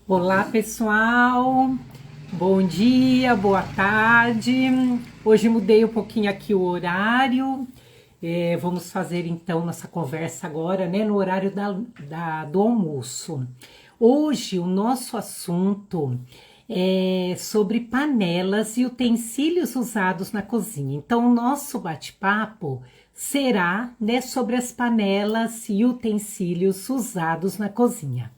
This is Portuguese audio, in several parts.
Olá, pessoal. Bom dia, boa tarde. Hoje mudei um pouquinho aqui o horário. Vamos fazer então nossa conversa agora, né, no horário do almoço. Hoje o nosso assunto é sobre panelas e utensílios usados na cozinha. Então, o nosso bate-papo será, né, sobre as panelas e utensílios usados na cozinha.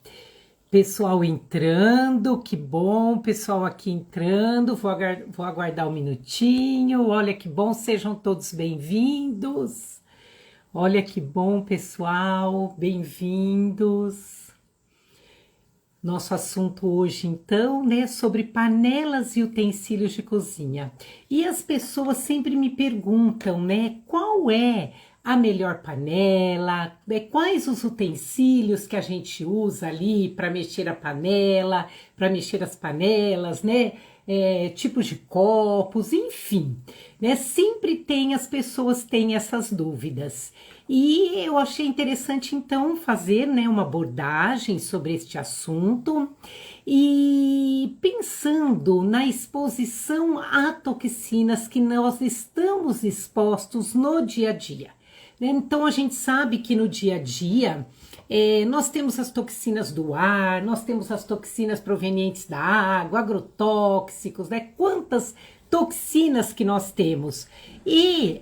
Pessoal entrando, que bom, pessoal aqui entrando, vou aguardar um minutinho, olha que bom, sejam todos bem-vindos, olha que bom, pessoal, bem-vindos. Nosso assunto hoje, então, né, sobre panelas e utensílios de cozinha. E as pessoas sempre me perguntam, né, qual é a melhor panela, né, quais os utensílios que a gente usa ali para mexer a panela, para mexer as panelas, né, tipos de copos, enfim, né, sempre tem, as pessoas têm essas dúvidas. E eu achei interessante então fazer, né, uma abordagem sobre este assunto e pensando na exposição a toxinas que nós estamos expostos no dia a dia, né? Então a gente sabe que no dia a dia nós temos as toxinas do ar, nós temos as toxinas provenientes da água, agrotóxicos, né? Quantas toxinas que nós temos. E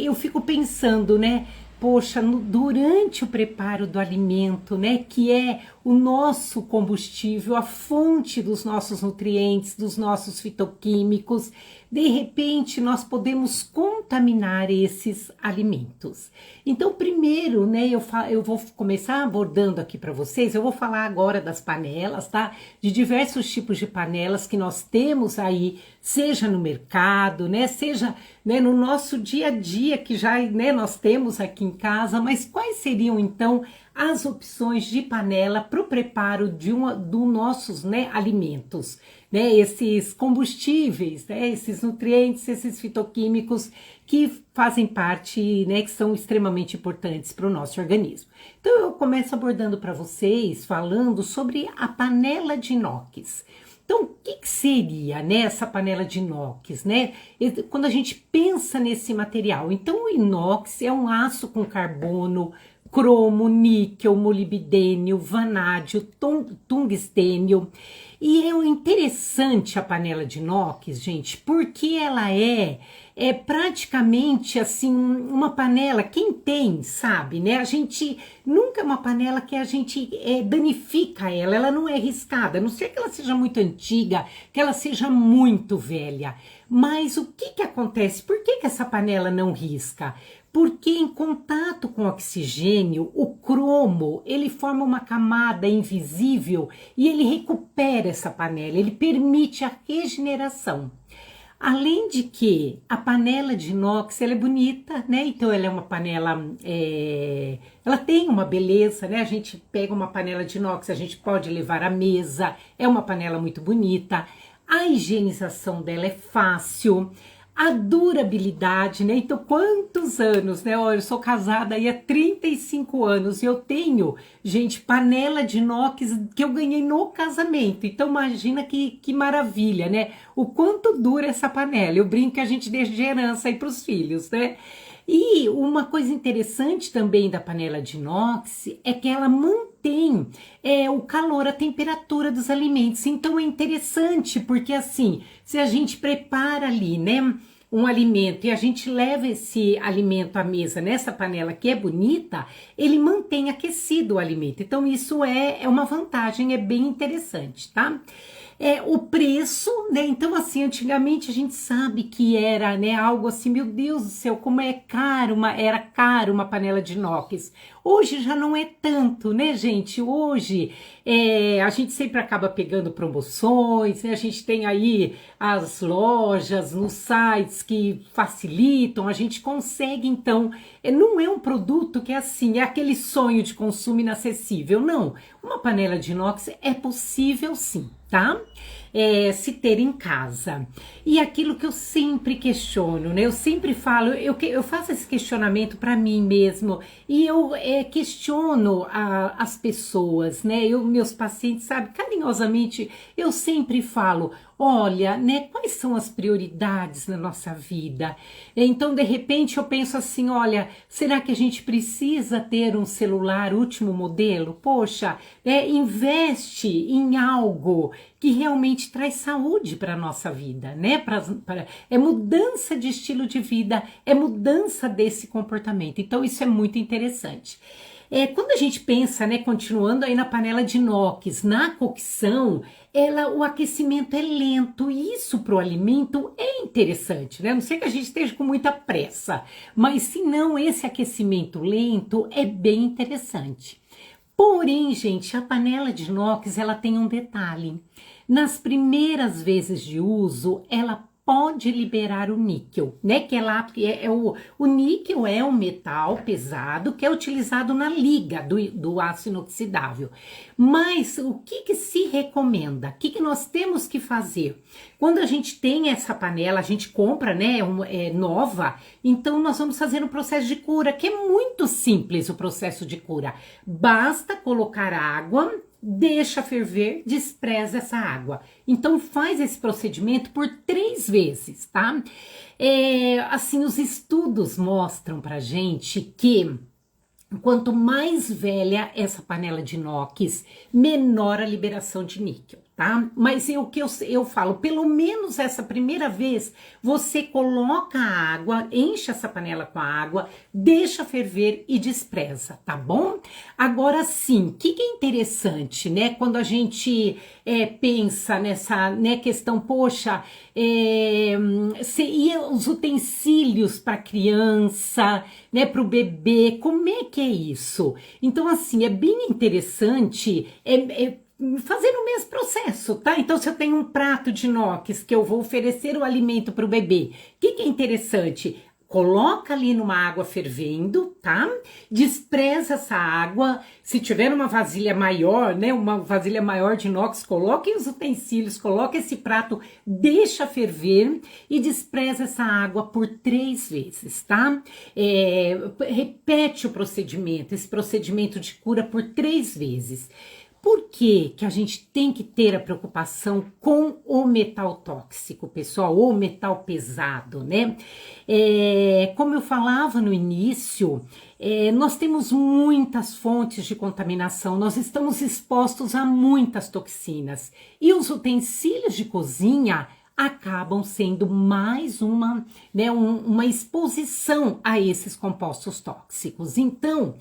eu fico pensando, né? Poxa, durante o preparo do alimento, né, que é o nosso combustível, a fonte dos nossos nutrientes, dos nossos fitoquímicos, de repente nós podemos contaminar esses alimentos. Então, primeiro, né, eu vou começar abordando aqui para vocês, eu vou falar agora das panelas, tá? De diversos tipos de panelas que nós temos aí, seja no mercado, né, seja, né, no nosso dia a dia que já, né, nós temos aqui em casa, mas quais seriam então as opções de panela para o preparo dos nossos, né, alimentos, né, esses combustíveis, né, esses nutrientes, esses fitoquímicos que fazem parte, né, que são extremamente importantes para o nosso organismo. Então eu começo abordando para vocês, falando sobre a panela de inox. Então, o que seria, né, essa panela de inox, né? Quando a gente pensa nesse material, então o inox é um aço com carbono, cromo, níquel, molibdênio, vanádio, tungstênio. E é interessante a panela de inox, gente, porque ela é praticamente assim uma panela, quem tem sabe, né? A gente nunca é uma panela que a gente danifica ela não é riscada, a não ser que ela seja muito antiga, que ela seja muito velha. Mas o que acontece? Por que essa panela não risca? Porque em contato com o oxigênio, o cromo, ele forma uma camada invisível e ele recupera essa panela, ele permite a regeneração. Além de que a panela de inox, ela é bonita, né? Então ela é uma panela, ela tem uma beleza, né? A gente pega uma panela de inox, a gente pode levar à mesa, é uma panela muito bonita. A higienização dela é fácil. A durabilidade, né? Então, quantos anos, né? Olha, eu sou casada aí há 35 anos e eu tenho, gente, panela de inox que eu ganhei no casamento. Então, imagina que maravilha, né? O quanto dura essa panela. Eu brinco que a gente deixa de herança aí para os filhos, né? E uma coisa interessante também da panela de inox é que ela mantém o calor, a temperatura dos alimentos. Então é interessante porque assim, se a gente prepara ali, né, um alimento e a gente leva esse alimento à mesa nessa panela que é bonita, ele mantém aquecido o alimento. Então isso é uma vantagem, é bem interessante, tá? O preço, né? Então, assim, antigamente a gente sabe que era, né, algo assim, meu Deus do céu, como é caro, era caro uma panela de inox. Hoje já não é tanto, né, gente? Hoje a gente sempre acaba pegando promoções, né? A gente tem aí as lojas nos sites que facilitam, a gente consegue, então, não é um produto que é assim, é aquele sonho de consumo inacessível, não. Uma panela de inox é possível sim, tá? se ter em casa. E aquilo que eu sempre questiono, né? Eu sempre falo, eu faço esse questionamento para mim mesmo e eu questiono as pessoas, né? Meus pacientes, sabe, carinhosamente, eu sempre falo, olha, né, quais são as prioridades na nossa vida? Então, de repente, eu penso assim, olha, será que a gente precisa ter um celular último modelo? Poxa, investe em algo que realmente traz saúde para a nossa vida, né? É mudança de estilo de vida, é mudança desse comportamento. Então, isso é muito interessante. Quando a gente pensa, né, continuando aí na panela de inox, na cocção, o aquecimento é lento e isso para o alimento é interessante, né? A não sei que a gente esteja com muita pressa, mas se não, esse aquecimento lento é bem interessante. Porém, gente, a panela de inox, ela tem um detalhe. Nas primeiras vezes de uso, ela pode liberar o níquel, né? O níquel é um metal pesado que é utilizado na liga do aço inoxidável. Mas o que se recomenda? O que nós temos que fazer? Quando a gente tem essa panela, a gente compra, né, nova, então nós vamos fazer um processo de cura, que é muito simples o processo de cura. Basta colocar água, deixa ferver, despreza essa água. Então faz esse procedimento por 3 vezes, tá? Assim, os estudos mostram pra gente que quanto mais velha essa panela de inox, menor a liberação de níquel, tá? Mas o que eu falo, pelo menos essa primeira vez, você coloca a água, enche essa panela com a água, deixa ferver e despreza, tá bom? Agora sim, o que é interessante, né? Quando a gente pensa nessa, né, questão, poxa, e os utensílios para criança, né, para o bebê, como é que é isso? Então, assim, é bem interessante fazer o mesmo processo, tá? Então, se eu tenho um prato de inox que eu vou oferecer o alimento para o bebê, o que é interessante? Coloca ali numa água fervendo, tá? Despreza essa água. Se tiver uma vasilha maior, né? Uma vasilha maior de inox, coloque os utensílios, coloque esse prato, deixa ferver e despreza essa água por 3 vezes, tá? Repete o procedimento, esse procedimento de cura por 3 vezes. Por que a gente tem que ter a preocupação com o metal tóxico, pessoal, ou metal pesado, né? Como eu falava no início, nós temos muitas fontes de contaminação, nós estamos expostos a muitas toxinas e os utensílios de cozinha acabam sendo mais uma exposição a esses compostos tóxicos. Então,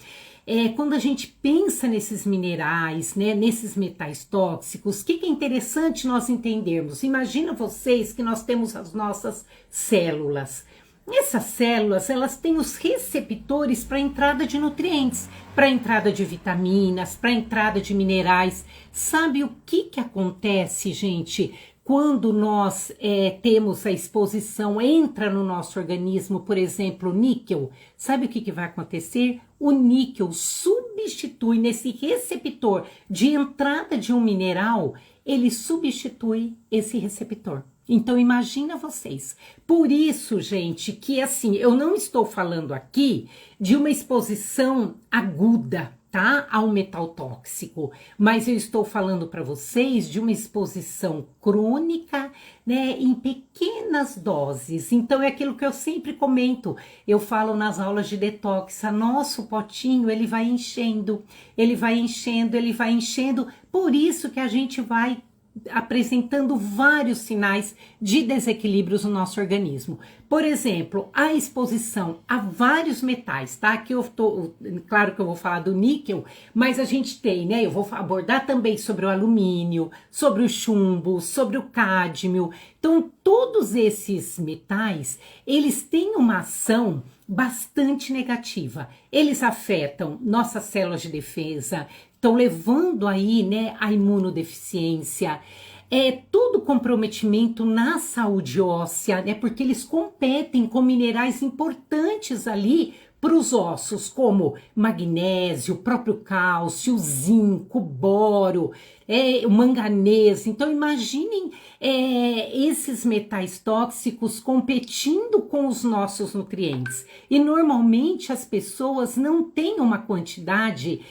quando a gente pensa nesses minerais, né, nesses metais tóxicos, o que é interessante nós entendermos? Imagina vocês que nós temos as nossas células. Essas células, elas têm os receptores para entrada de nutrientes, para entrada de vitaminas, para entrada de minerais. Sabe o que acontece, gente? Quando nós temos a exposição, entra no nosso organismo, por exemplo, níquel, sabe o que vai acontecer? O níquel substitui nesse receptor de entrada de um mineral, ele substitui esse receptor. Então, imagina vocês. Por isso, gente, que assim, eu não estou falando aqui de uma exposição aguda, tá? Ao metal tóxico, mas eu estou falando para vocês de uma exposição crônica, né, em pequenas doses. Então é aquilo que eu sempre comento, eu falo nas aulas de detox, nosso potinho, ele vai enchendo, ele vai enchendo, ele vai enchendo, por isso que a gente vai apresentando vários sinais de desequilíbrios no nosso organismo. Por exemplo, a exposição a vários metais, tá? Aqui claro que eu vou falar do níquel, mas a gente tem, né? Eu vou abordar também sobre o alumínio, sobre o chumbo, sobre o cádmio. Então, todos esses metais, eles têm uma ação bastante negativa. Eles afetam nossas células de defesa, estão levando aí, né, a imunodeficiência, todo comprometimento na saúde óssea, né, porque eles competem com minerais importantes ali para os ossos, como magnésio, próprio cálcio, zinco, boro. o manganês. Então, imaginem esses metais tóxicos competindo com os nossos nutrientes. E normalmente as pessoas não têm uma quantidade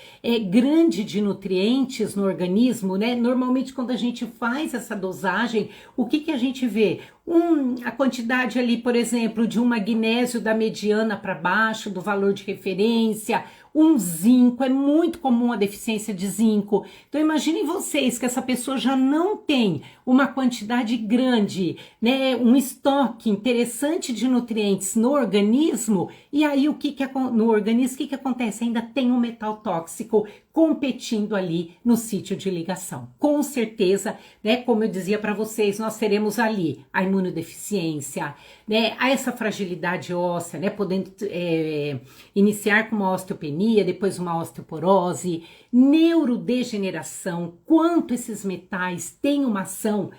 grande de nutrientes no organismo, né? Normalmente quando a gente faz essa dosagem, o que a gente vê? A quantidade ali, por exemplo, de um magnésio da mediana para baixo, do valor de referência, um zinco, é muito comum a deficiência de zinco. Então imaginem vocês que essa pessoa já não tem uma quantidade grande, né, um estoque interessante de nutrientes no organismo, e aí no organismo, o que acontece? Ainda tem um metal tóxico competindo ali no sítio de ligação. Com certeza, né, como eu dizia para vocês, nós teremos ali a imunodeficiência, né, essa fragilidade óssea, né, podendo iniciar com uma osteopenia, depois uma osteoporose, neurodegeneração, quanto esses metais têm uma ação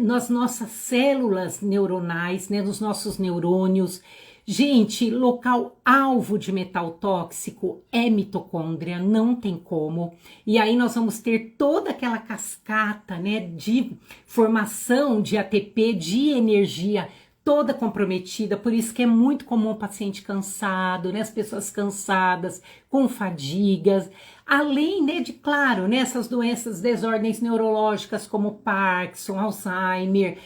nas nossas células neuronais, né, nos nossos neurônios. Gente, local alvo de metal tóxico é mitocôndria, não tem como. E aí nós vamos ter toda aquela cascata, né, de formação de ATP, de energia toda comprometida. Por isso que é muito comum o paciente cansado, né, as pessoas cansadas, com fadigas. Além, né, de, claro, né, essas doenças, desordens neurológicas como Parkinson, Alzheimer,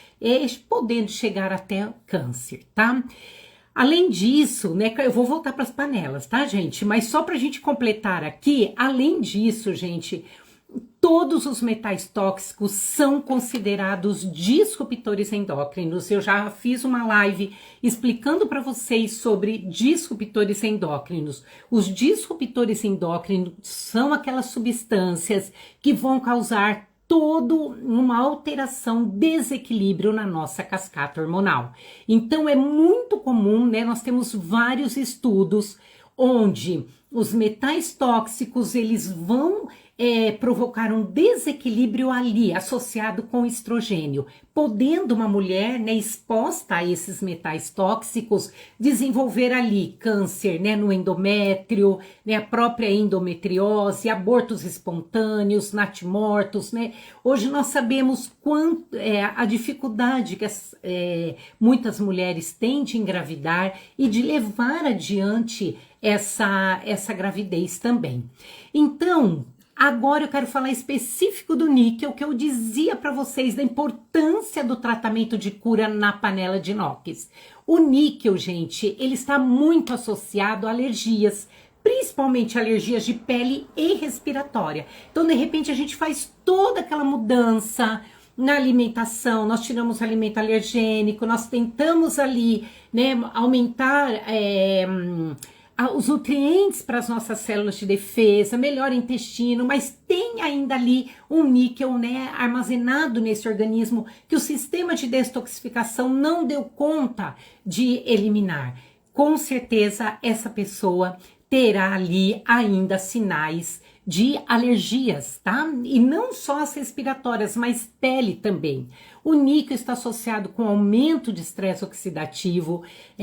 podendo chegar até câncer, tá? Além disso, né, eu vou voltar para as panelas, tá, gente? Mas só para a gente completar aqui, além disso, gente, todos os metais tóxicos são considerados disruptores endócrinos. Eu já fiz uma live explicando para vocês sobre disruptores endócrinos. Os disruptores endócrinos são aquelas substâncias que vão causar toda uma alteração, desequilíbrio na nossa cascata hormonal. Então é muito comum, né? Nós temos vários estudos onde os metais tóxicos eles vão provocar um desequilíbrio ali associado com estrogênio, podendo uma mulher, né, exposta a esses metais tóxicos desenvolver ali câncer, né, no endométrio, né, a própria endometriose, abortos espontâneos, natimortos, né? Hoje nós sabemos quanto a dificuldade que muitas mulheres têm de engravidar e de levar adiante essa gravidez também. Então, agora eu quero falar específico do níquel, que eu dizia para vocês da importância do tratamento de cura na panela de inox. O níquel, gente, ele está muito associado a alergias, principalmente alergias de pele e respiratória. Então, de repente, a gente faz toda aquela mudança na alimentação, nós tiramos alimento alergênico, nós tentamos ali, né, aumentar os nutrientes para as nossas células de defesa, melhora o intestino, mas tem ainda ali um níquel, né, armazenado nesse organismo que o sistema de detoxificação não deu conta de eliminar. Com certeza essa pessoa terá ali ainda sinais de alergias, tá? E não só as respiratórias, mas pele também. O níquel está associado com aumento de estresse oxidativo,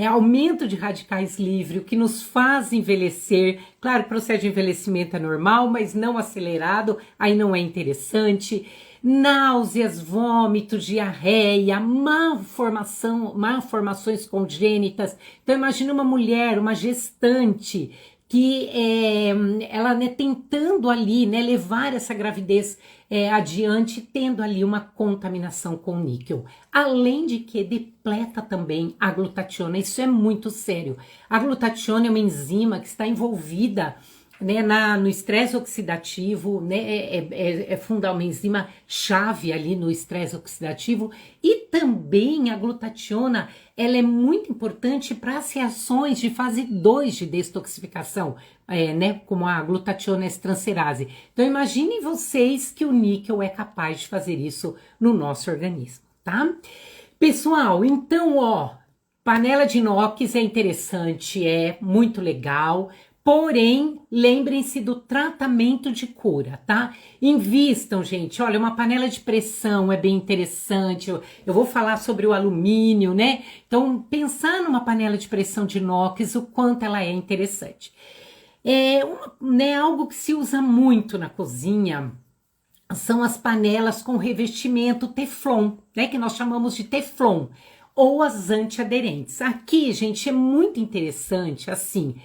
aumento de radicais livres, o que nos faz envelhecer. Claro, o processo de envelhecimento é normal, mas não acelerado, aí não é interessante. Náuseas, vômitos, diarreia, malformações congênitas. Então imagina uma mulher, uma gestante, que ela, né, tentando ali, né, levar essa gravidez adiante, tendo ali uma contaminação com níquel. Além de que depleta também a glutationa, isso é muito sério. A glutationa é uma enzima que está envolvida, né, no estresse oxidativo, né, é uma enzima chave ali no estresse oxidativo, e também a glutationa, ela é muito importante para as reações de fase 2 de detoxificação, né, como a glutationa transferase. Então imaginem vocês que o níquel é capaz de fazer isso no nosso organismo, tá? Pessoal, então, ó, panela de inox é interessante, é muito legal. Porém, lembrem-se do tratamento de cura, tá? Invistam, gente. Olha, uma panela de pressão é bem interessante. Eu vou falar sobre o alumínio, né? Então, pensar numa panela de pressão de inox, o quanto ela é interessante. Né, algo que se usa muito na cozinha, são as panelas com revestimento Teflon, né, que nós chamamos de Teflon, ou as antiaderentes. Aqui, gente, é muito interessante, assim,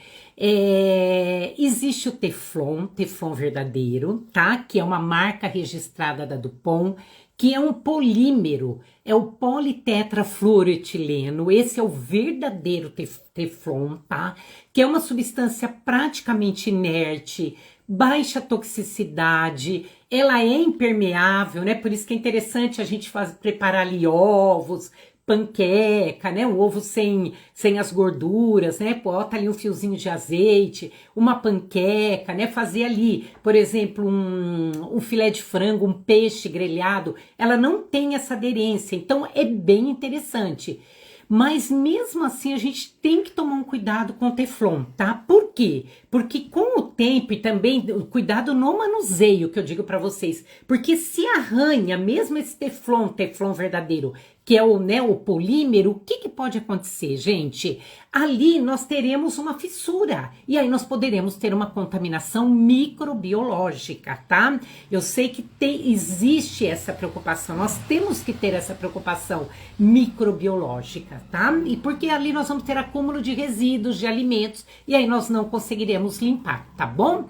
existe o Teflon, Teflon verdadeiro, tá? Que é uma marca registrada da Dupont, que é um polímero, é o politetrafluoroetileno, esse é o verdadeiro Teflon, tá? Que é uma substância praticamente inerte, baixa toxicidade, ela é impermeável, né? Por isso que é interessante a gente preparar ali ovos, panqueca, né? Um ovo sem as gorduras, né? Bota ali um fiozinho de azeite, uma panqueca, né? Fazer ali, por exemplo, um filé de frango, um peixe grelhado, ela não tem essa aderência, então é bem interessante. Mas mesmo assim a gente tem que tomar um cuidado com o Teflon, tá? Por quê? Porque com o tempo e também cuidado no manuseio, que eu digo para vocês, porque se arranha mesmo esse Teflon verdadeiro, que é o, né, o polímero, o que pode acontecer, gente? Ali nós teremos uma fissura e aí nós poderemos ter uma contaminação microbiológica, tá? Eu sei que existe essa preocupação, nós temos que ter essa preocupação microbiológica, tá? E porque ali nós vamos ter acúmulo de resíduos de alimentos e aí nós não conseguiremos limpar, tá bom?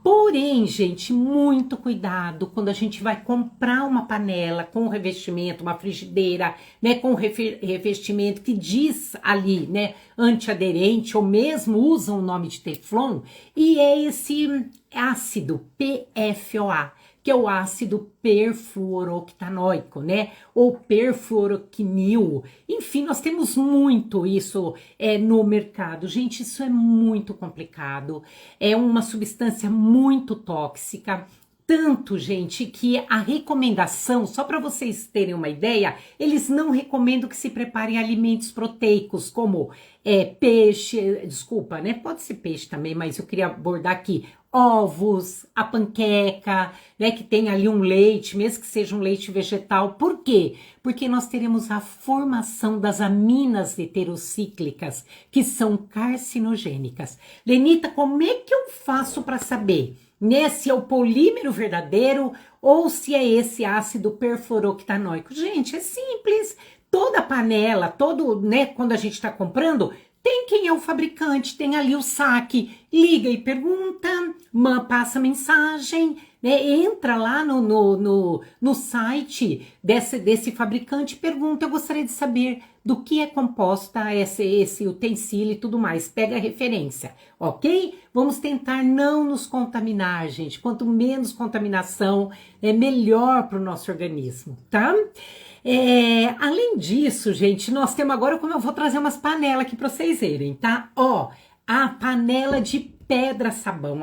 Porém, gente, muito cuidado quando a gente vai comprar uma panela com revestimento, uma frigideira, né, com revestimento que diz ali, né, antiaderente ou mesmo usa o nome de Teflon, e é esse ácido PFOA, que é o ácido perfluorooctanoico, né? Ou perfluoroquinil. Enfim, nós temos muito isso no mercado. Gente, isso é muito complicado. É uma substância muito tóxica. Tanto, gente, que a recomendação, só para vocês terem uma ideia, eles não recomendam que se preparem alimentos proteicos, como peixe, desculpa, né? Pode ser peixe também, mas eu queria abordar aqui ovos, a panqueca, né, que tem ali um leite, mesmo que seja um leite vegetal. Por quê? Porque nós teremos a formação das aminas heterocíclicas, que são carcinogênicas. Lenita, como é que eu faço para saber, né, se é o polímero verdadeiro ou se é esse ácido perfluorooctanoico? Gente, é simples. Toda panela, né, quando a gente está comprando, tem quem é o fabricante, tem ali o saque, liga e pergunta, passa mensagem, né? Entra lá no site desse fabricante e pergunta, eu gostaria de saber do que é composta esse utensílio e tudo mais, pega a referência, ok? Vamos tentar não nos contaminar, gente, quanto menos contaminação, é melhor para o nosso organismo, tá? Além disso, gente, nós temos agora, como eu vou trazer umas panelas aqui para vocês verem, tá? Ó, a panela de pedra sabão,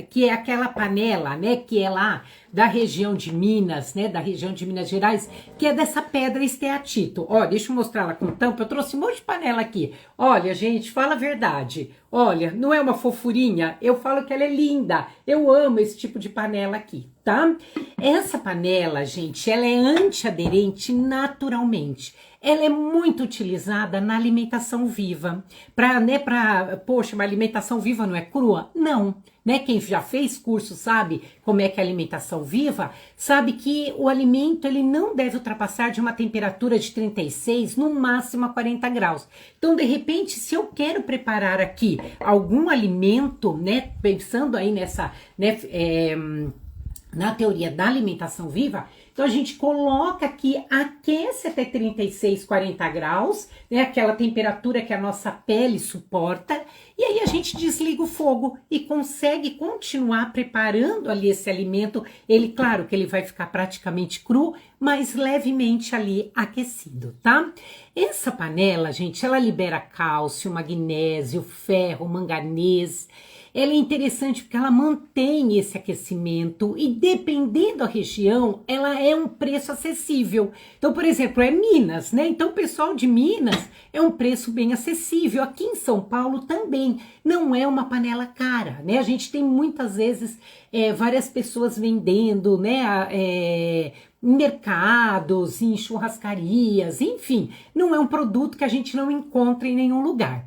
que é aquela panela, né, que é lá da região de Minas, né, da região de Minas Gerais, que é dessa pedra esteatito. Ó, deixa eu mostrar ela com tampa, eu trouxe um monte de panela aqui. Olha, gente, fala a verdade. Olha, não é uma fofurinha? Eu falo que ela é linda. Eu amo esse tipo de panela aqui, tá? Essa panela, gente, ela é antiaderente naturalmente. Ela é muito utilizada na alimentação viva. Poxa, uma alimentação viva não é crua? Não. Né? Quem já fez curso sabe como é que é a alimentação viva, sabe que o alimento ele não deve ultrapassar de uma temperatura de 36, no máximo a 40 graus. Então, de repente, se eu quero preparar aqui algum alimento, né, pensando aí nessa, né, na teoria da alimentação viva, então a gente coloca aqui, aquece até 36, 40 graus, né, aquela temperatura que a nossa pele suporta, e aí a gente desliga o fogo e consegue continuar preparando ali esse alimento. Ele, claro que ele vai ficar praticamente cru, mas levemente ali aquecido, tá? Essa panela, gente, ela libera cálcio, magnésio, ferro, manganês. Ela é interessante porque ela mantém esse aquecimento e dependendo da região, ela é um preço acessível. Então, por exemplo, é Minas, né? Então, o pessoal de Minas é um preço bem acessível. Aqui em São Paulo também não é uma panela cara, né? A gente tem muitas vezes várias pessoas vendendo, né? Em mercados, em churrascarias, enfim, não é um produto que a gente não encontra em nenhum lugar.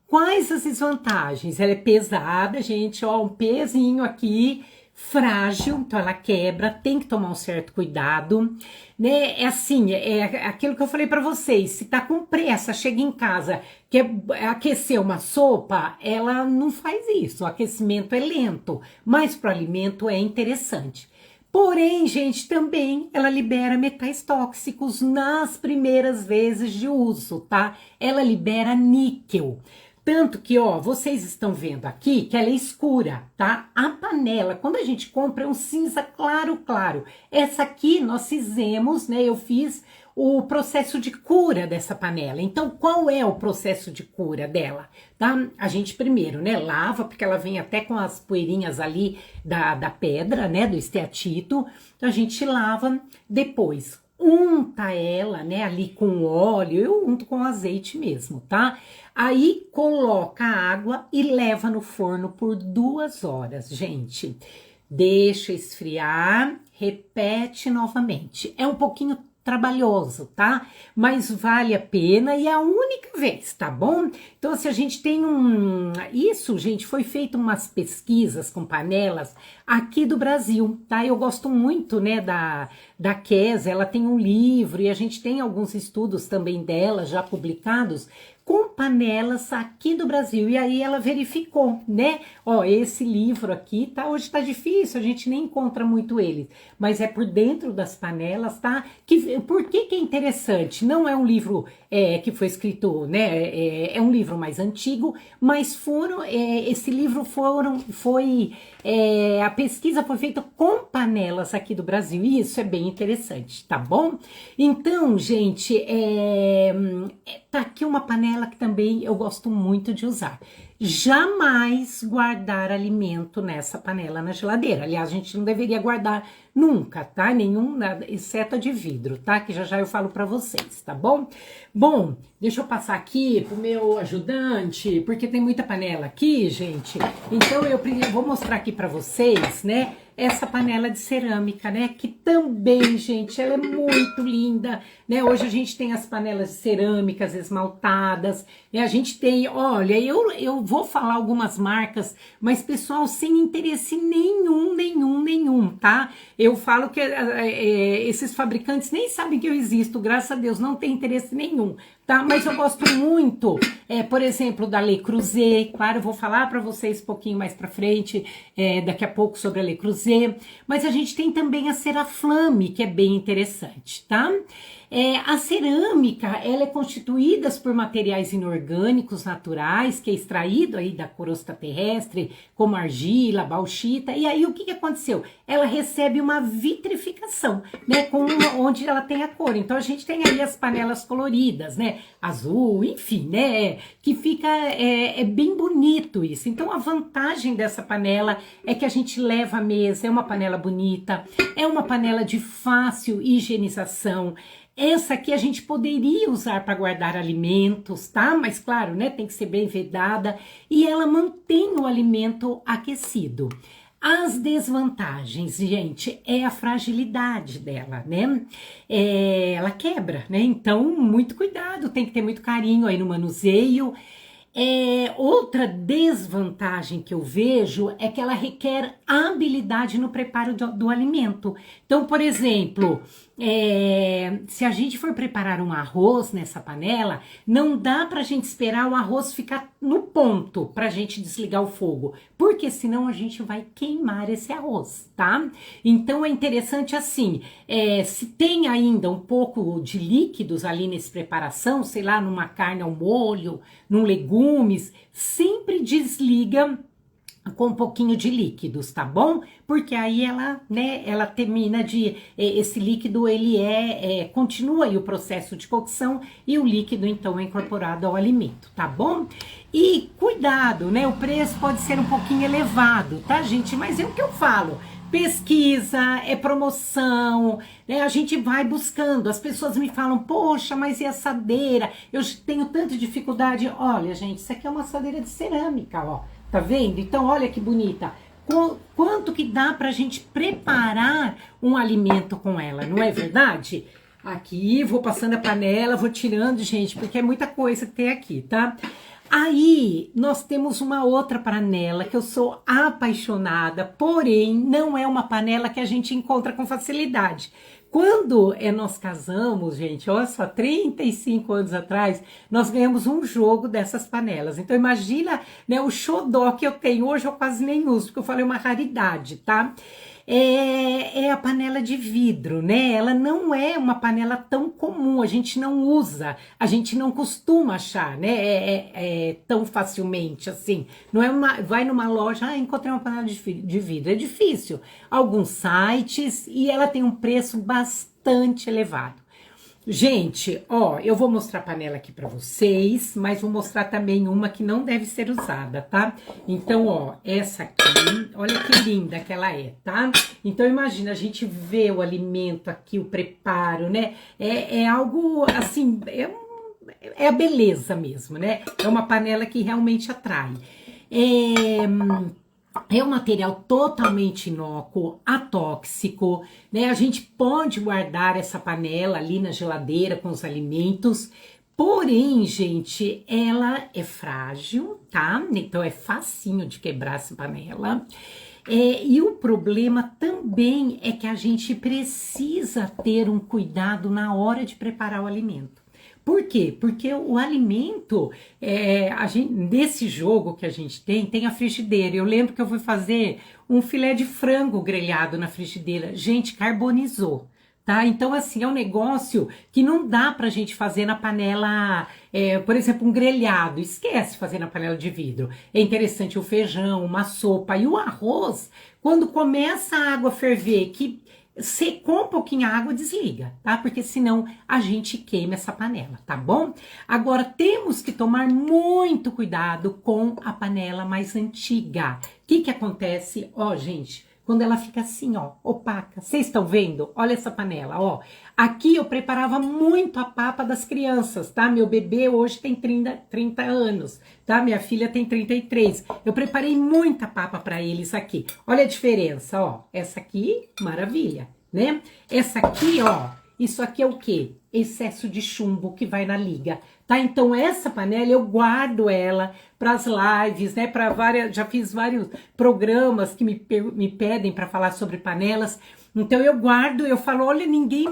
Quais as desvantagens? Ela é pesada, gente, ó, um pezinho aqui, frágil, então ela quebra, tem que tomar um certo cuidado, né? É assim, é aquilo que eu falei para vocês, se tá com pressa, chega em casa, quer aquecer uma sopa, ela não faz isso, o aquecimento é lento, mas para o alimento é interessante. Porém, gente, também ela libera metais tóxicos nas primeiras vezes de uso, tá? Ela libera níquel. Tanto que, ó, vocês estão vendo aqui que ela é escura, tá? A panela, quando a gente compra, é um cinza claro, claro. Essa aqui nós fizemos, né? Eu fiz o processo de cura dessa panela. Então, qual é o processo de cura dela? Tá? A gente primeiro, né, lava, porque ela vem até com as poeirinhas ali da pedra, né, do esteatito. Então, a gente lava, depois unta ela, né, ali com óleo, eu unto com azeite mesmo, tá? Aí coloca a água e leva no forno por 2 horas, gente. Deixa esfriar, repete novamente. É um pouquinho trabalhoso, tá? Mas vale a pena e é a única vez, tá bom? Então, se a gente tem Isso, gente, foi feito umas pesquisas com panelas aqui do Brasil, tá? Eu gosto muito, né, da Kézia, ela tem um livro e a gente tem alguns estudos também dela já publicados com panelas aqui do Brasil. E aí ela verificou, né? Ó, esse livro aqui, tá? Hoje tá difícil, a gente nem encontra muito ele, mas é por dentro das panelas, tá? Por que é interessante? Não é um livro que foi escrito, né? É um livro mais antigo, mas esse livro a pesquisa foi feita com panelas aqui do Brasil, e isso é bem interessante, tá bom? Então, gente, tá aqui uma panela que também eu gosto muito de usar. Jamais guardar alimento nessa panela na geladeira. Aliás, a gente não deveria guardar nunca, tá? Exceto a de vidro, tá? Que já eu falo para vocês, tá bom? Bom, deixa eu passar aqui pro meu ajudante, porque tem muita panela aqui, gente. Então eu vou mostrar aqui para vocês, né? Essa panela de cerâmica, né? Que também, gente, ela é muito linda, né? Hoje a gente tem as panelas de cerâmicas esmaltadas, né? A gente tem, olha, eu vou falar algumas marcas, mas pessoal, sem interesse nenhum, tá? Eu falo que esses fabricantes nem sabem que eu existo, graças a Deus, não tem interesse nenhum, tá? Mas eu gosto muito, por exemplo, da Le Creuset, claro, eu vou falar para vocês um pouquinho mais para frente, daqui a pouco sobre a Le Creuset, mas a gente tem também a Ceraflame, que é bem interessante, tá? A cerâmica, ela é constituída por materiais inorgânicos naturais, que é extraído aí da crosta terrestre, como argila, bauxita, e aí o que aconteceu? Ela recebe uma vitrificação, né, onde ela tem a cor. Então a gente tem aí as panelas coloridas, né, azul, enfim, né, que fica, bem bonito isso. Então a vantagem dessa panela é que a gente leva à mesa, é uma panela bonita, é uma panela de fácil higienização. Essa aqui a gente poderia usar para guardar alimentos, tá? Mas claro, né, tem que ser bem vedada e ela mantém o alimento aquecido. As desvantagens, gente, é a fragilidade dela, né? Ela quebra, né? Então, muito cuidado, tem que ter muito carinho aí no manuseio. Outra desvantagem que eu vejo é que ela requer habilidade no preparo do alimento. Então, por exemplo, se a gente for preparar um arroz nessa panela, não dá pra gente esperar o arroz ficar no ponto pra gente desligar o fogo, porque senão a gente vai queimar esse arroz, tá? Então é interessante assim, se tem ainda um pouco de líquidos ali nessa preparação, sei lá, numa carne ao molho, num legumes, sempre desliga com um pouquinho de líquidos, tá bom? Porque aí ela, né, ela termina esse líquido, ele continua aí o processo de cocção e o líquido, então, é incorporado ao alimento, tá bom? E cuidado, né, o preço pode ser um pouquinho elevado, tá, gente? Mas é o que eu falo, pesquisa, promoção, né? A gente vai buscando. As pessoas me falam, poxa, mas e a assadeira? Eu tenho tanta dificuldade. Olha, gente, isso aqui é uma assadeira de cerâmica, ó. Tá vendo? Então, olha que bonita. Quanto que dá pra gente preparar um alimento com ela, não é verdade? Aqui, vou passando a panela, vou tirando, gente, porque é muita coisa que tem aqui, tá? Aí nós temos uma outra panela que eu sou apaixonada, porém não é uma panela que a gente encontra com facilidade. Quando nós casamos, gente, olha só, 35 anos atrás, nós ganhamos um jogo dessas panelas. Então imagina, né, o xodó que eu tenho hoje, eu quase nem uso, porque eu falei uma raridade, tá? É a panela de vidro, né? Ela não é uma panela tão comum, a gente não usa, a gente não costuma achar, né? Tão facilmente assim. Não é uma, vai numa loja, encontrei uma panela de vidro, é difícil. Alguns sites e ela tem um preço bastante elevado. Gente, ó, eu vou mostrar a panela aqui pra vocês, mas vou mostrar também uma que não deve ser usada, tá? Então, ó, essa aqui, olha que linda que ela é, tá? Então, imagina, a gente vê o alimento aqui, o preparo, né? É algo, assim, é a beleza mesmo, né? É uma panela que realmente atrai. É um material totalmente inócuo, atóxico, né? A gente pode guardar essa panela ali na geladeira com os alimentos, porém, gente, ela é frágil, tá? Então é facinho de quebrar essa panela. E o problema também é que a gente precisa ter um cuidado na hora de preparar o alimento. Por quê? Porque o alimento, nesse jogo que a gente tem a frigideira. Eu lembro que eu fui fazer um filé de frango grelhado na frigideira. Gente, carbonizou, tá? Então, assim, é um negócio que não dá pra gente fazer na panela, por exemplo, um grelhado. Esquece fazer na panela de vidro. É interessante o feijão, uma sopa e o arroz, quando começa a água ferver, que secou um pouquinho a água, desliga, tá? Porque senão a gente queima essa panela, tá bom? Agora, temos que tomar muito cuidado com a panela mais antiga. O que acontece? Ó, gente, quando ela fica assim, ó, opaca. Vocês estão vendo? Olha essa panela, ó. Aqui eu preparava muito a papa das crianças, tá? Meu bebê hoje tem 30 anos, tá? Minha filha tem 33. Eu preparei muita papa para eles aqui. Olha a diferença, ó. Essa aqui, maravilha, né? Essa aqui, ó, isso aqui é o quê? Excesso de chumbo que vai na liga, tá? Então essa panela eu guardo ela para as lives, né? Para várias, já fiz vários programas que me pedem para falar sobre panelas. Então eu guardo, eu falo, olha,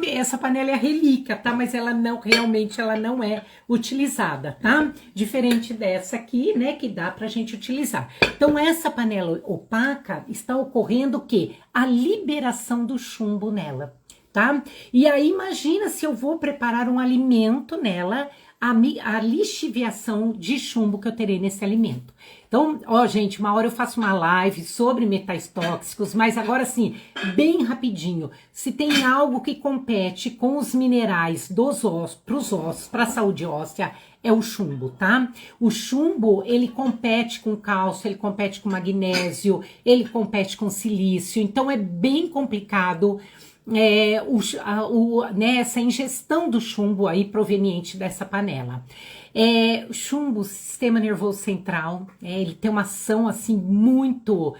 essa panela é relíquia, tá? Mas ela não, realmente ela não é utilizada, tá? Diferente dessa aqui, né, que dá pra gente utilizar. Então essa panela opaca está ocorrendo o quê? A liberação do chumbo nela, tá? E aí imagina se eu vou preparar um alimento nela, a lixiviação de chumbo que eu terei nesse alimento. Então, ó, gente, uma hora eu faço uma live sobre metais tóxicos, mas agora sim, bem rapidinho. Se tem algo que compete com os minerais dos ossos, pros ossos, para a saúde óssea, é o chumbo, tá? O chumbo, ele compete com cálcio, ele compete com magnésio, ele compete com silício, então é bem complicado essa ingestão do chumbo aí proveniente dessa panela. O chumbo, sistema nervoso central, ele tem uma ação assim muito,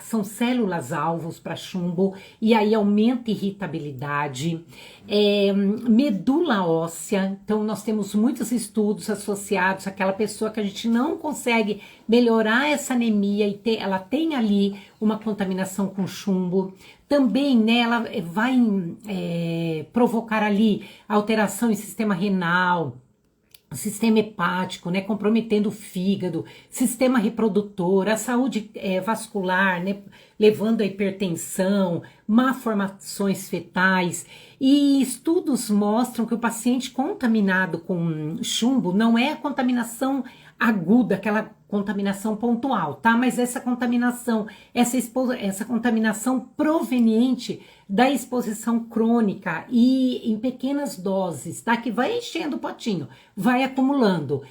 são células alvos para chumbo e aí aumenta a irritabilidade. Medula óssea, então nós temos muitos estudos associados àquela pessoa que a gente não consegue melhorar essa anemia e ela tem ali uma contaminação com chumbo. Também, né, ela vai provocar ali alteração em sistema renal, sistema hepático, né, comprometendo o fígado, sistema reprodutor, a saúde vascular, né, levando a hipertensão, malformações fetais. E estudos mostram que o paciente contaminado com chumbo não é a contaminação aguda, aquela contaminação pontual, tá? Mas essa contaminação, essa contaminação proveniente da exposição crônica e em pequenas doses, tá? Que vai enchendo o potinho, vai acumulando.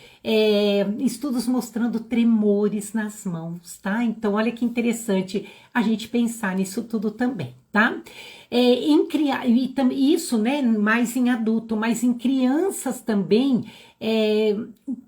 Estudos mostrando tremores nas mãos, tá? Então, olha que interessante a gente pensar nisso tudo também, tá? Isso, né, mais em adulto, mas em crianças também,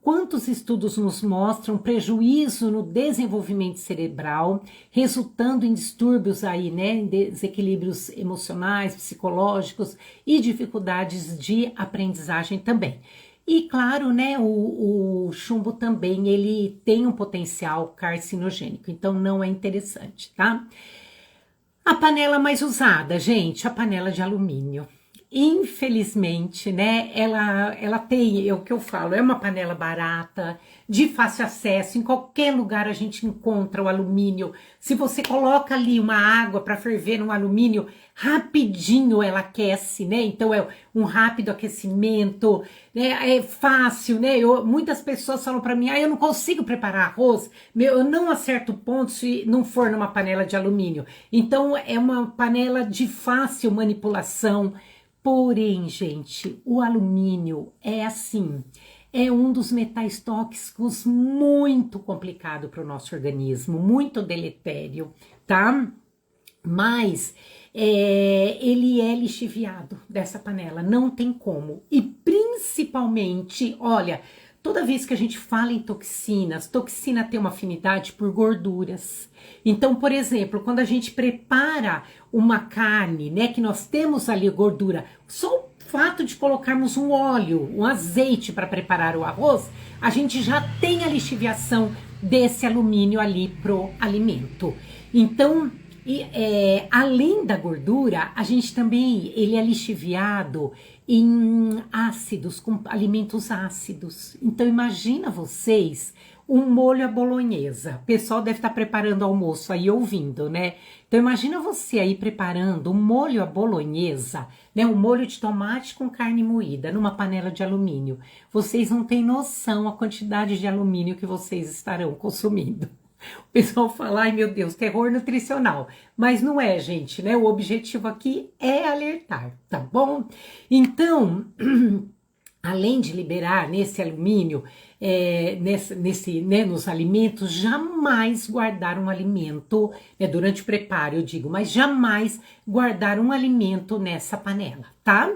quantos estudos nos mostram prejuízo no desenvolvimento cerebral, resultando em distúrbios aí, né, em desequilíbrios emocionais, psicológicos e dificuldades de aprendizagem também. E claro, né, o chumbo também, ele tem um potencial carcinogênico, então não é interessante, tá? A panela mais usada, gente, a panela de alumínio. Infelizmente, né, ela tem, é o que eu falo, é uma panela barata, de fácil acesso, em qualquer lugar a gente encontra o alumínio. Se você coloca ali uma água para ferver no alumínio, rapidinho ela aquece, né? Então é um rápido aquecimento, né? É fácil, né? Muitas pessoas falam para mim, eu não consigo preparar arroz, eu não acerto o ponto se não for numa panela de alumínio. Então é uma panela de fácil manipulação. Porém, gente, o alumínio é assim, é um dos metais tóxicos muito complicado para o nosso organismo, muito deletério, tá? Mas ele é lixiviado dessa panela, não tem como. E principalmente, olha, toda vez que a gente fala em toxinas, toxina tem uma afinidade por gorduras. Então, por exemplo, quando a gente prepara uma carne, né, que nós temos ali gordura, só o fato de colocarmos um óleo, um azeite para preparar o arroz, a gente já tem a lixiviação desse alumínio ali pro alimento. Então, além da gordura, a gente também, ele é lixiviado em ácidos, com alimentos ácidos. Então imagina vocês um molho à bolonhesa. O pessoal deve estar preparando almoço aí ouvindo, né? Então imagina você aí preparando um molho à bolonhesa, né? Um molho de tomate com carne moída numa panela de alumínio. Vocês não têm noção a quantidade de alumínio que vocês estarão consumindo. O pessoal fala, ai meu Deus, terror nutricional. Mas não é, gente, né? O objetivo aqui é alertar, tá bom? Então, além de liberar nesse alumínio, nos alimentos, jamais guardar um alimento, durante o preparo eu digo, mas jamais guardar um alimento nessa panela, tá?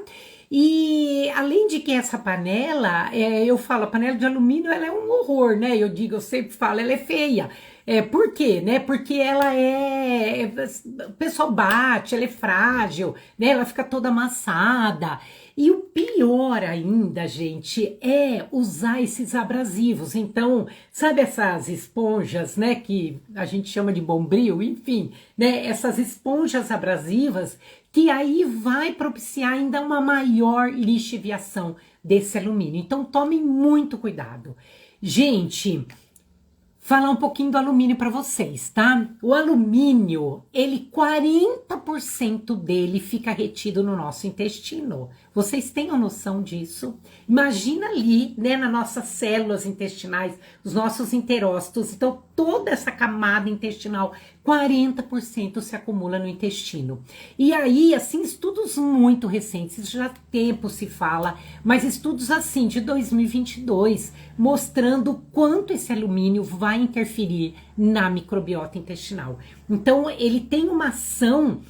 E além de que essa panela, eu falo, a panela de alumínio ela é um horror, né? Eu sempre falo, ela é feia. Por quê, né? Porque ela o pessoal bate, ela é frágil, né? Ela fica toda amassada. E o pior ainda, gente, é usar esses abrasivos. Então, sabe essas esponjas, né? Que a gente chama de bombril, enfim, né? Essas esponjas abrasivas que aí vai propiciar ainda uma maior lixiviação desse alumínio. Então, tomem muito cuidado. Gente, falar um pouquinho do alumínio para vocês, tá? O alumínio, 40% dele fica retido no nosso intestino. Vocês têm a noção disso? Imagina ali, né, nas nossas células intestinais, os nossos enterócitos. Então, toda essa camada intestinal, 40% se acumula no intestino. E aí, assim, estudos muito recentes, já há tempo se fala, mas estudos assim, de 2022, mostrando quanto esse alumínio vai interferir na microbiota intestinal. Então, ele tem uma ação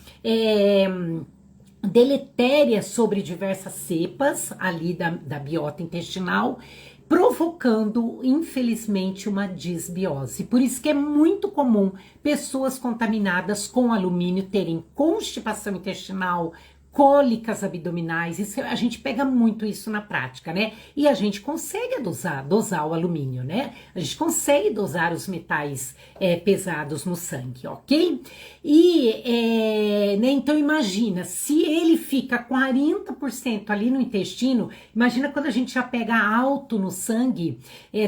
deletéria sobre diversas cepas ali da biota intestinal, provocando, infelizmente, uma disbiose. Por isso que é muito comum pessoas contaminadas com alumínio terem constipação intestinal, cólicas abdominais, isso, a gente pega muito isso na prática, né? E a gente consegue dosar o alumínio, né? A gente consegue dosar os metais pesados no sangue, ok? E, né, então imagina, se ele fica 40% ali no intestino, imagina quando a gente já pega alto no sangue,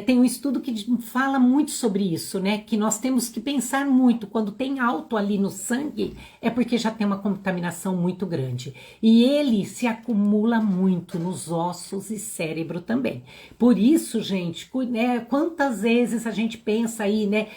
tem um estudo que fala muito sobre isso, né? Que nós temos que pensar muito, quando tem alto ali no sangue, é porque já tem uma contaminação muito grande. E ele se acumula muito nos ossos e cérebro também. Por isso, gente, né, quantas vezes a gente pensa aí, né?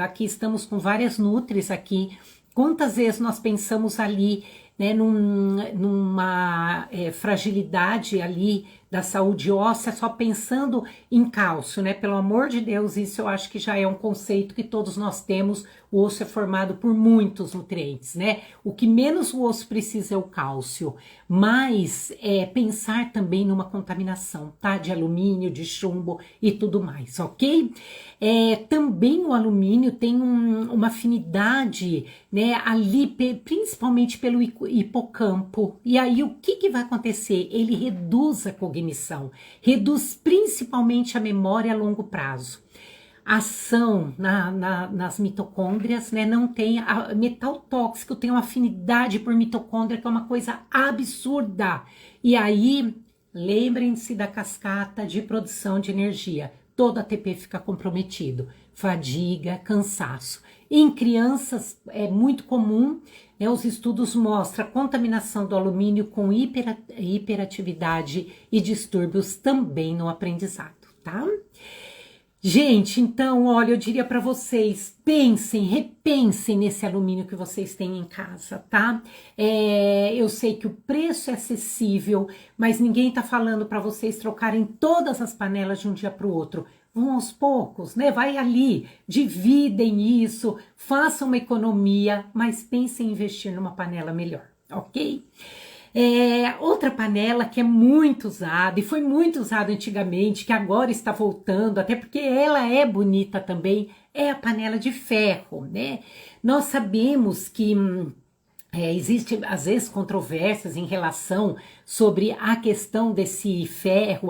Aqui estamos com várias nutris aqui. Quantas vezes nós pensamos ali, né, numa fragilidade ali da saúde óssea, só pensando em cálcio, né? Pelo amor de Deus, isso eu acho que já é um conceito que todos nós temos. O osso é formado por muitos nutrientes, né? O que menos o osso precisa é o cálcio, mas pensar também numa contaminação, tá? De alumínio, de chumbo e tudo mais, ok? Também o alumínio tem uma afinidade, né? Ali, principalmente pelo hipocampo. E aí o que vai acontecer? Ele reduz a cognição, reduz principalmente a memória a longo prazo. A ação nas mitocôndrias, né, não tem, metal tóxico tem uma afinidade por mitocôndria, que é uma coisa absurda. E aí, lembrem-se da cascata de produção de energia. Todo ATP fica comprometido, fadiga, cansaço. Em crianças é muito comum, né, os estudos mostram a contaminação do alumínio com hiperatividade e distúrbios também no aprendizado, tá? Gente, então, olha, eu diria para vocês, pensem, repensem nesse alumínio que vocês têm em casa, tá? Eu sei que o preço é acessível, mas ninguém tá falando para vocês trocarem todas as panelas de um dia para o outro. Vão aos poucos, né? Vai ali, dividem isso, façam uma economia, mas pensem em investir numa panela melhor, ok? Outra panela que é muito usada e foi muito usada antigamente, que agora está voltando, até porque ela é bonita também, é a panela de ferro, né? Nós sabemos que existe às vezes controvérsias em relação sobre a questão desse ferro,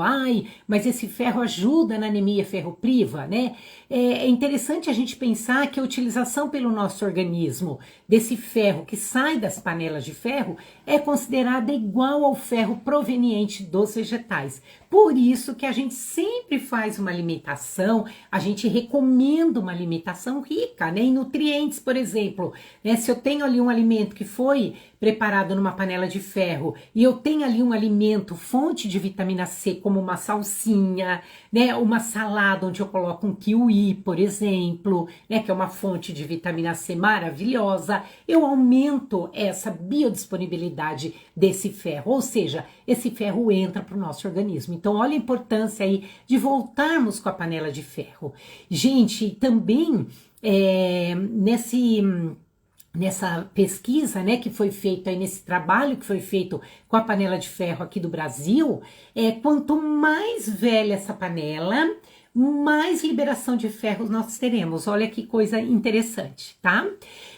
mas esse ferro ajuda na anemia ferropriva, né? É interessante a gente pensar que a utilização pelo nosso organismo desse ferro que sai das panelas de ferro é considerada igual ao ferro proveniente dos vegetais. Por isso que a gente sempre faz uma alimentação, a gente recomenda uma alimentação rica, né, em nutrientes, por exemplo, né? Se eu tenho ali um alimento que foi preparado numa panela de ferro e eu tenho ali um alimento fonte de vitamina C, como uma salsinha, né, uma salada onde eu coloco um kiwi, por exemplo, né, que é uma fonte de vitamina C maravilhosa, eu aumento essa biodisponibilidade desse ferro, ou seja, esse ferro entra para o nosso organismo. Então, olha a importância aí de voltarmos com a panela de ferro. Gente, também nessa pesquisa, né, que foi feita aí, nesse trabalho que foi feito com a panela de ferro aqui do Brasil, quanto mais velha essa panela, mais liberação de ferro nós teremos. Olha que coisa interessante, tá?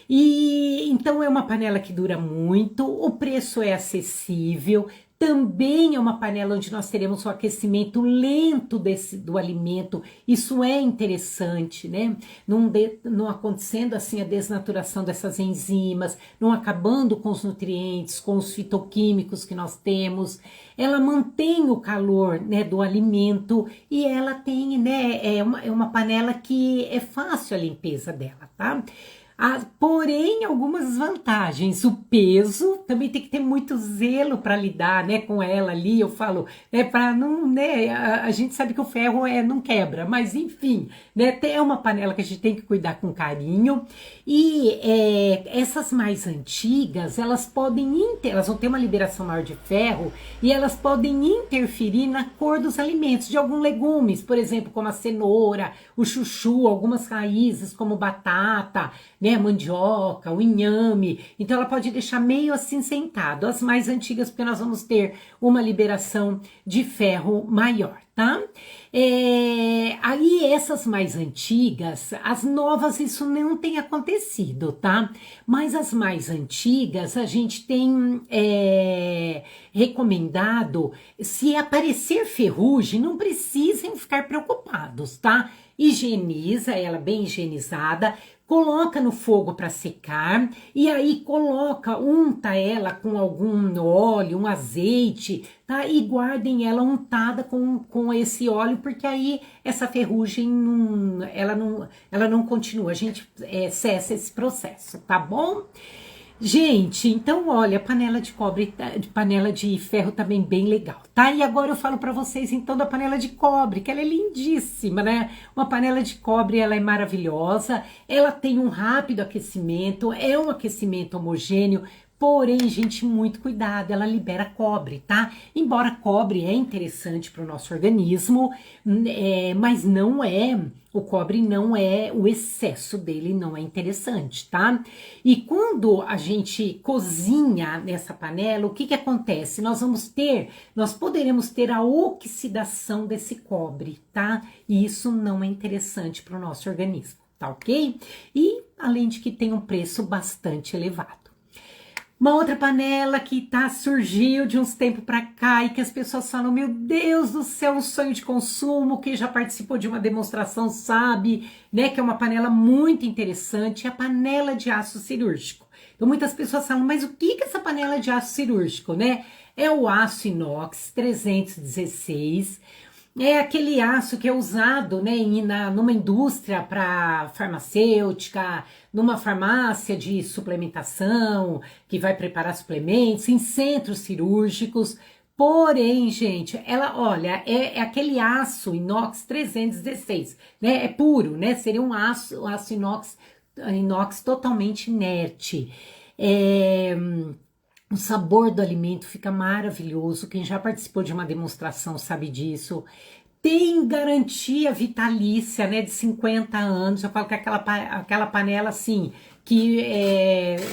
E então é uma panela que dura muito, o preço é acessível. Também é uma panela onde nós teremos o aquecimento lento do alimento. Isso é interessante, né? Não acontecendo assim a desnaturação dessas enzimas, não acabando com os nutrientes, com os fitoquímicos que nós temos. Ela mantém o calor, né, do alimento e ela tem, né, é uma panela que é fácil a limpeza dela, tá? Porém, algumas vantagens. O peso, também tem que ter muito zelo para lidar, né, com ela ali. Eu falo, para não, né, a gente sabe que o ferro não quebra, mas enfim, né, é uma panela que a gente tem que cuidar com carinho. E essas mais antigas, elas vão ter uma liberação maior de ferro e elas podem interferir na cor dos alimentos, de alguns legumes, por exemplo, como a cenoura, o chuchu, algumas raízes como batata, né, a mandioca, o inhame. Então ela pode deixar meio acinzentado. As mais antigas, porque nós vamos ter uma liberação de ferro maior, tá? Aí essas mais antigas, as novas isso não tem acontecido, tá? Mas as mais antigas a gente tem recomendado, se aparecer ferrugem, não precisem ficar preocupados, tá? Higieniza ela bem higienizada, coloca no fogo para secar e aí unta ela com algum óleo, um azeite, tá? E guardem ela untada com esse óleo, porque aí essa ferrugem ela não continua, a gente cessa esse processo, tá bom? Gente, então olha, panela de cobre, panela de ferro também bem legal, tá? E agora eu falo para vocês então da panela de cobre, que ela é lindíssima, né? Uma panela de cobre, ela é maravilhosa, ela tem um rápido aquecimento, é um aquecimento homogêneo. Porém, gente, muito cuidado, ela libera cobre, tá? Embora cobre é interessante para o nosso organismo, mas o cobre não é, o excesso dele não é interessante, tá? E quando a gente cozinha nessa panela, o que acontece? Nós poderemos ter a oxidação desse cobre, tá? E isso não é interessante para o nosso organismo, tá ok? E além de que tem um preço bastante elevado. Uma outra panela que surgiu de uns tempos para cá e que as pessoas falam, meu Deus do céu, um sonho de consumo, quem já participou de uma demonstração sabe, né, que é uma panela muito interessante, é a panela de aço cirúrgico. Então muitas pessoas falam, mas o que é essa panela de aço cirúrgico, né? É o aço inox 316, é aquele aço que é usado, né, numa indústria para farmacêutica, numa farmácia de suplementação, que vai preparar suplementos, em centros cirúrgicos. Porém, gente, olha, é aquele aço inox 316, né? É puro, né? Seria um aço inox totalmente inerte. O sabor do alimento fica maravilhoso. Quem já participou de uma demonstração sabe disso. Tem garantia vitalícia, né, de 50 anos. Eu falo que aquela panela assim, que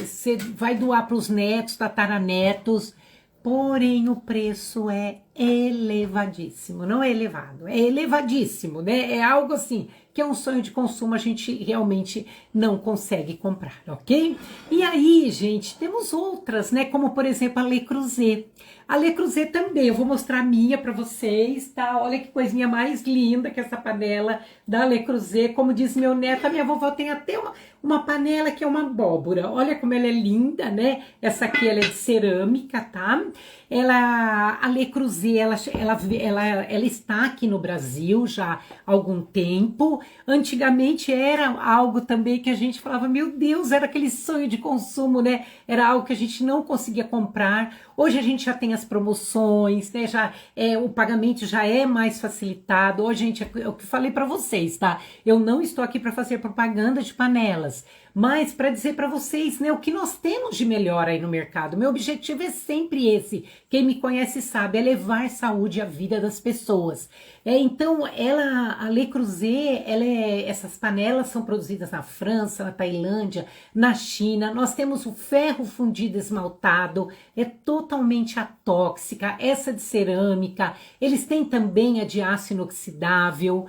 você vai doar para os netos, tataranetos. Porém, o preço é elevadíssimo. Não é elevado, é elevadíssimo, né? É algo assim que é um sonho de consumo, a gente realmente não consegue comprar, ok? E aí, gente, temos outras, né? Como, por exemplo, a Le Creuset. A Le Creuset também, eu vou mostrar a minha para vocês, tá? Olha que coisinha mais linda que essa panela da Le Creuset. Como diz meu neto, a minha vovó tem até uma panela que é uma abóbora. Olha como ela é linda, né? Essa aqui, ela é de cerâmica, tá? A Le Creuset, ela está aqui no Brasil já há algum tempo. Antigamente era algo também que a gente falava, meu Deus, era aquele sonho de consumo, né? Era algo que a gente não conseguia comprar. Hoje a gente já tem as promoções, né? O pagamento já é mais facilitado. Hoje, gente, é o que falei para vocês, tá? Eu não estou aqui para fazer propaganda de panelas, mas para dizer para vocês, né, o que nós temos de melhor aí no mercado. Meu objetivo é sempre esse. Quem me conhece sabe, é levar saúde à vida das pessoas. Então, a Le Creuset, essas panelas são produzidas na França, na Tailândia, na China. Nós temos o ferro fundido esmaltado, é totalmente atóxica. Essa de cerâmica, eles têm também a de aço inoxidável.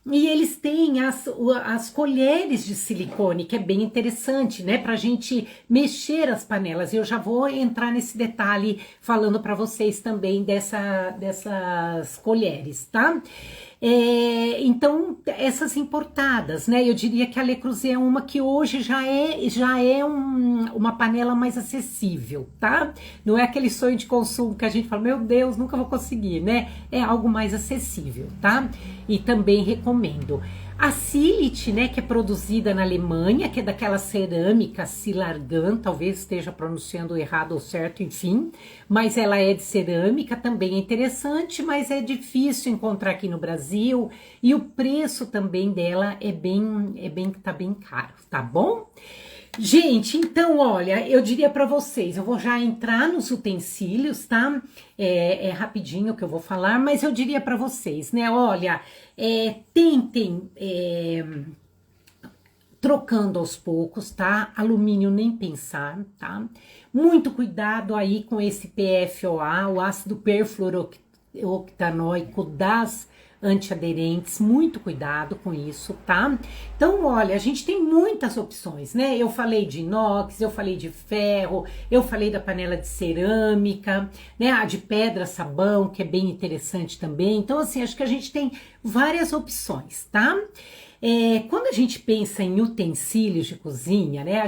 E eles têm as colheres de silicone, que é bem interessante, né? Pra gente mexer as panelas. Eu já vou entrar nesse detalhe falando para vocês também dessas colheres, tá? Então, essas importadas, né? Eu diria que a Le Creuset é uma que hoje já é uma panela mais acessível, tá? Não é aquele sonho de consumo que a gente fala, meu Deus, nunca vou conseguir, né? É algo mais acessível, tá? E também recomendo. A Silit, né, que é produzida na Alemanha, que é daquela cerâmica Silargan, talvez esteja pronunciando errado ou certo, enfim, mas ela é de cerâmica, também é interessante, mas é difícil encontrar aqui no Brasil, e o preço também dela tá bem caro, tá bom? Gente, então, olha, eu diria para vocês, eu vou já entrar nos utensílios, tá? É rapidinho que eu vou falar, mas eu diria para vocês, né? Olha, tentem trocando aos poucos, tá? Alumínio nem pensar, tá? Muito cuidado aí com esse PFOA, o ácido perfluorooctanoico das antiaderentes, muito cuidado com isso, tá? Então, olha, a gente tem muitas opções, né? Eu falei de inox, eu falei de ferro, eu falei da panela de cerâmica, né? A de pedra sabão, que é bem interessante também. Então, assim, acho que a gente tem várias opções, tá? Quando a gente pensa em utensílios de cozinha, né?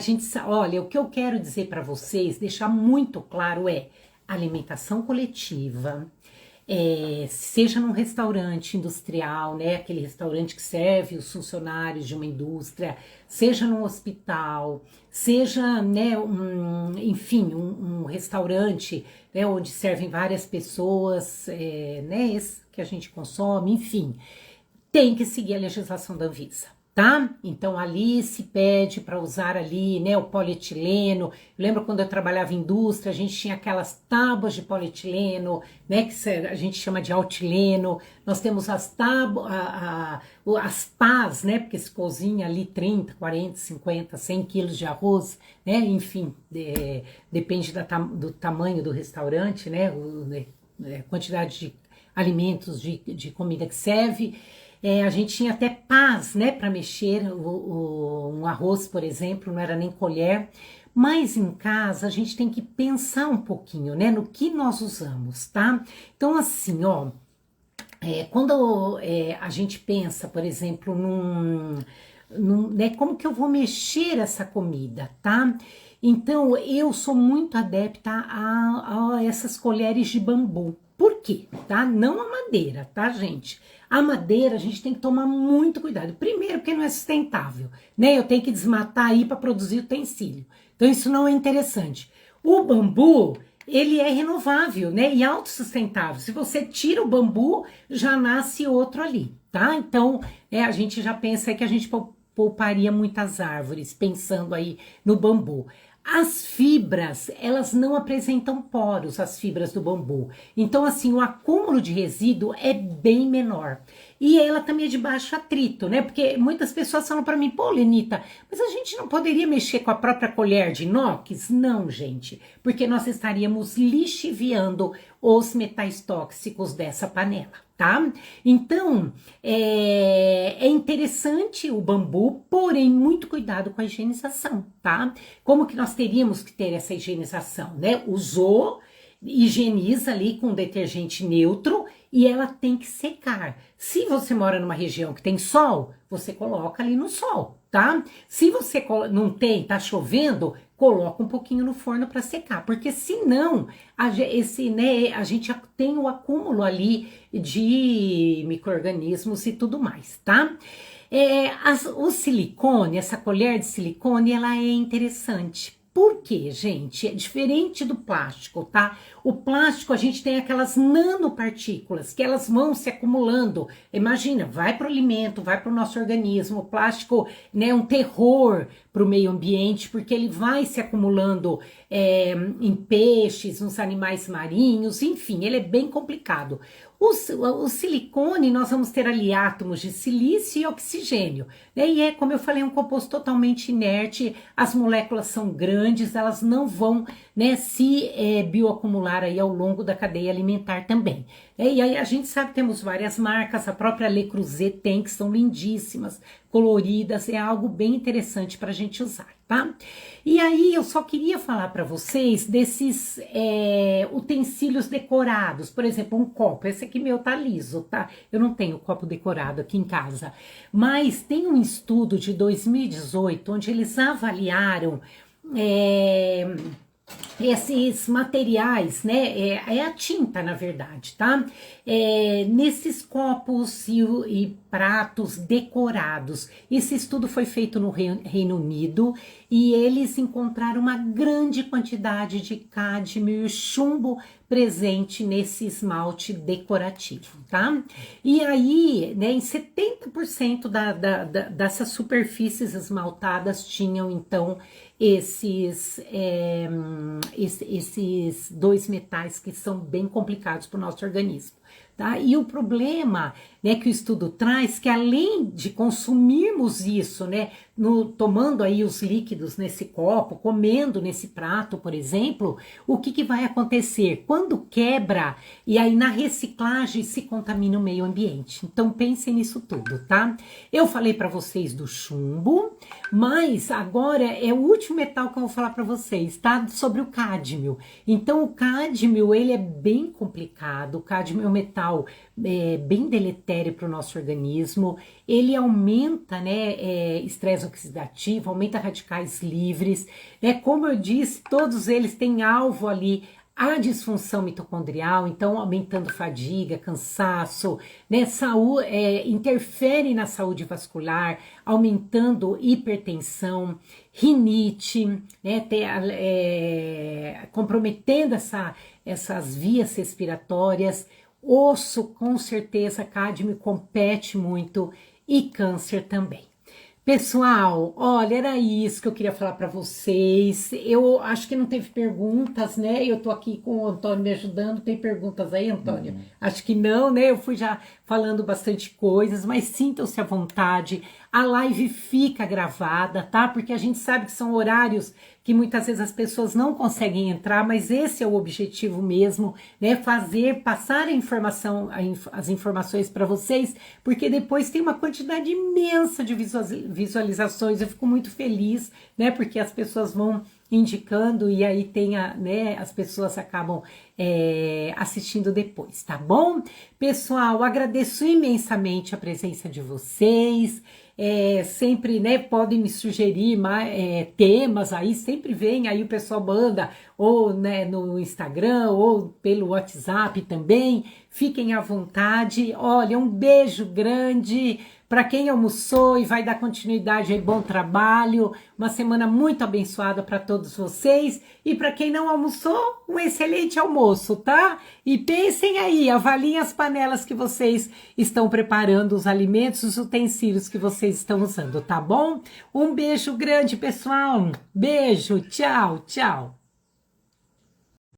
Olha, o que eu quero dizer para vocês, deixar muito claro alimentação coletiva, seja num restaurante industrial, né, aquele restaurante que serve os funcionários de uma indústria, seja num hospital, seja, né, um restaurante, né, onde servem várias pessoas, né, esse que a gente consome, enfim, tem que seguir a legislação da Anvisa. Tá? Então ali se pede para usar ali, né, o polietileno. Eu lembro quando eu trabalhava em indústria, a gente tinha aquelas tábuas de polietileno, né, que a gente chama de altileno. Nós temos as pás, né, porque se cozinha ali 30, 40, 50, 100 quilos de arroz, né, enfim, depende do tamanho do restaurante, né, a quantidade de alimentos, de comida que serve. A gente tinha até pás, né, para mexer um arroz, por exemplo, não era nem colher. Mas em casa a gente tem que pensar um pouquinho, né, no que nós usamos, tá? Então assim, ó, quando a gente pensa, por exemplo, né, como que eu vou mexer essa comida, tá? Então, eu sou muito adepta a essas colheres de bambu. Por quê? Tá? Não a madeira, tá, gente? A madeira a gente tem que tomar muito cuidado. Primeiro, porque não é sustentável, né? Eu tenho que desmatar aí para produzir utensílio. Então, isso não é interessante. O bambu, ele é renovável, né? E autossustentável. Se você tira o bambu, já nasce outro ali, tá? Então, a gente já pensa que a gente pouparia muitas árvores, pensando aí no bambu. As fibras, elas não apresentam poros, as fibras do bambu. Então, assim, o acúmulo de resíduo é bem menor. E ela também é de baixo atrito, né? Porque muitas pessoas falam para mim, pô, Lenita, mas a gente não poderia mexer com a própria colher de inox? Não, gente, porque nós estaríamos lixiviando os metais tóxicos dessa panela, tá? Então, é interessante o bambu, porém, muito cuidado com a higienização, tá? Como que nós teríamos que ter essa higienização, né? Usou, higieniza ali com detergente neutro e ela tem que secar. Se você mora numa região que tem sol, você coloca ali no sol, tá? Se você não tem, tá chovendo, coloca um pouquinho no forno para secar, porque senão a gente tem o acúmulo ali de micro-organismos e tudo mais, tá? O silicone, essa colher de silicone, ela é interessante. Por quê, gente? É diferente do plástico, tá? O plástico, a gente tem aquelas nanopartículas que elas vão se acumulando. Imagina, vai para o alimento, vai para o nosso organismo. O plástico, né, é um terror para o meio ambiente, porque ele vai se acumulando em peixes, nos animais marinhos, enfim, ele é bem complicado. O silicone, nós vamos ter ali átomos de silício e oxigênio, né? E como eu falei, um composto totalmente inerte, as moléculas são grandes, elas não vão, né, se bioacumular aí ao longo da cadeia alimentar também. E aí a gente sabe que temos várias marcas, a própria Le Creuset tem, que são lindíssimas, coloridas, é algo bem interessante para a gente usar, tá? E aí eu só queria falar para vocês desses utensílios decorados, por exemplo, um copo, esse aqui meu tá liso, tá? Eu não tenho copo decorado aqui em casa, mas tem um estudo de 2018 onde eles avaliaram esses materiais, né? É a tinta, na verdade, tá? Nesses copos e pratos decorados. Esse estudo foi feito no Reino Unido e eles encontraram uma grande quantidade de cádmio e chumbo presente nesse esmalte decorativo, tá? E aí, né, em 70% dessas superfícies esmaltadas tinham, então, esses dois metais que são bem complicados para o nosso organismo. Tá? E o problema, né, que o estudo traz, que além de consumirmos isso, né, tomando aí os líquidos nesse copo, comendo nesse prato, por exemplo, o que vai acontecer? Quando quebra, e aí na reciclagem se contamina o meio ambiente. Então pensem nisso tudo, tá? Eu falei para vocês do chumbo, mas agora é o último metal que eu vou falar para vocês, tá? Sobre o cádmio. Então o cádmio, ele é bem complicado, o cádmio é um metal bem deletério para o nosso organismo, ele aumenta, né, estresse oxidativo, aumenta radicais livres, como eu disse, todos eles têm alvo ali a disfunção mitocondrial, então aumentando fadiga, cansaço, né, interfere na saúde vascular, aumentando hipertensão, rinite, né, comprometendo essas vias respiratórias. Osso, com certeza, cádmio compete muito e câncer também. Pessoal, olha, era isso que eu queria falar para vocês. Eu acho que não teve perguntas, né? Eu tô aqui com o Antônio me ajudando. Tem perguntas aí, Antônio? Acho que não, né? Eu fui já falando bastante coisas, mas sintam-se à vontade. A live fica gravada, tá? Porque a gente sabe que são horários que muitas vezes as pessoas não conseguem entrar, mas esse é o objetivo mesmo, né? Passar as informações para vocês, porque depois tem uma quantidade imensa de visualizações. Eu fico muito feliz, né? Porque as pessoas vão indicando e aí tenha, né, as pessoas acabam assistindo depois, tá bom? Pessoal, agradeço imensamente a presença de vocês. Sempre, né, podem me sugerir temas aí, sempre vem aí o pessoal manda, ou né, no Instagram, ou pelo WhatsApp também, fiquem à vontade. Olha, um beijo grande para quem almoçou e vai dar continuidade aí, bom trabalho, uma semana muito abençoada para todos vocês, e para quem não almoçou, um excelente almoço, tá? E pensem aí, avaliem as panelas que vocês estão preparando, os alimentos, os utensílios que vocês estão usando, tá bom? Um beijo grande, pessoal. Beijo, tchau, tchau.